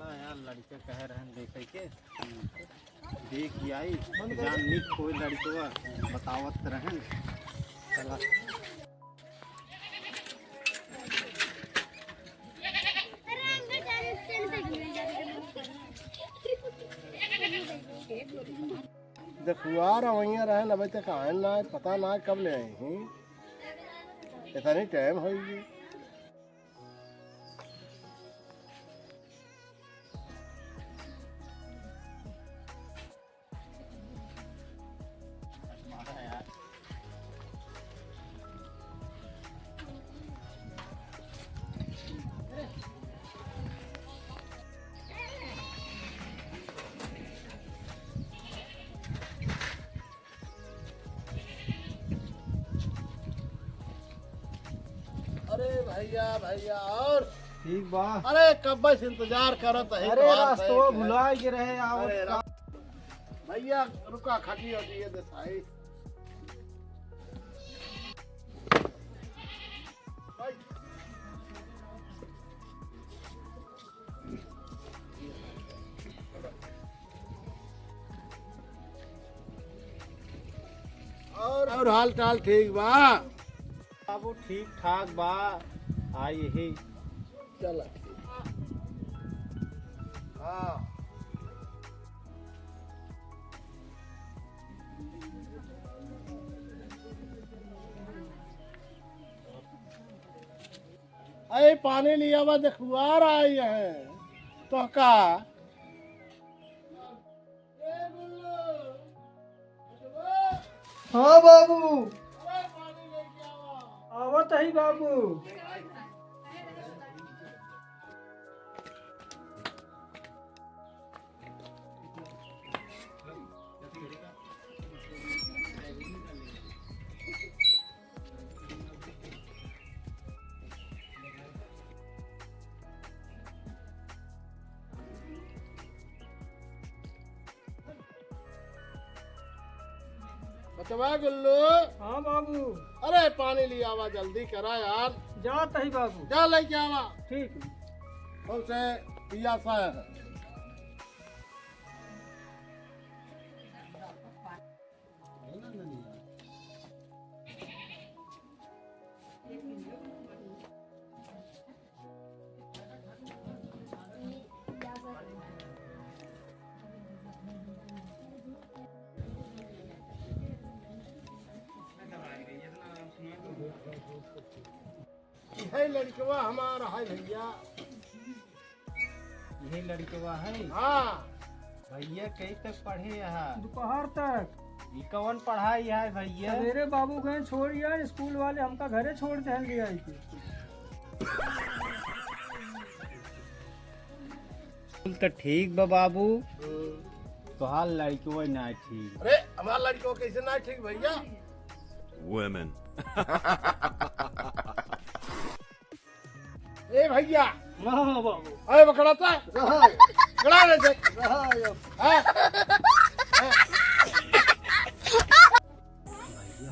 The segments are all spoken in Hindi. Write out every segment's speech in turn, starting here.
हाँ यार लड़के कह रहे हैं देखे के देख ही आई जान निक कोई लड़के बतावत रहें चला देखुआ रवैया रहे अभी तक आए ना पता ना कब ले आई ही इतनी टाइम होगी। अरे भैया भैया और ठीक बा। अरे कब से इंतजार करत है। अरे रास्तो भुला के रहे अरे भैया रुका खटी होती है देसाई और हाल चाल ठीक बा बाबू ठीक ठाक बा आई ही चला हाँ अरे पानी लिया हुआ देखुआर आई है तो का हाँ बाबू आवत ही बाबू। बचवा गुल्लू हाँ बाबू अरे पानी लिया हुआ जल्दी करा यार जात ही बाबू। जा लेके आवा ठीक उनसे पियासा है। यही लड़कवा हमारा है भैया। यही लड़कवा है। हाँ भैया कई तक पढ़े यहाँ दोपहर तक ये कौन पढ़ाई है भैया? मेरे बाबू कहीं छोड़ यार स्कूल वाले हमका घरे छोड़ दे लिया तो ठीक बा बाबू तो हाल लड़कवा ना ठीक। अरे हमारा लड़को कैसे ना ठीक भैया। Women. ए भैया हाँ बाबू अरे बकड़ा था गड़ा रहे थे हाँ? भैया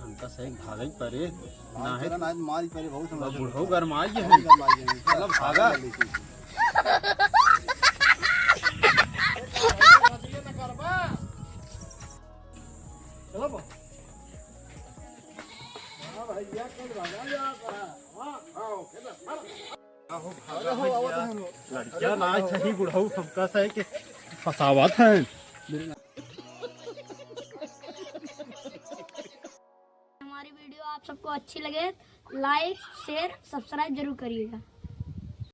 हमका सही भागई परे ना है आज मारी पहले बहुत बुढ़ो गरमाई है चलो भागा। चलो भैया कल भागा लड़किया ना सही बुढ़ऊ हमका सही के फसावत है। हमारी वीडियो आप सबको अच्छी लगे लाइक शेयर सब्सक्राइब जरूर करिएगा।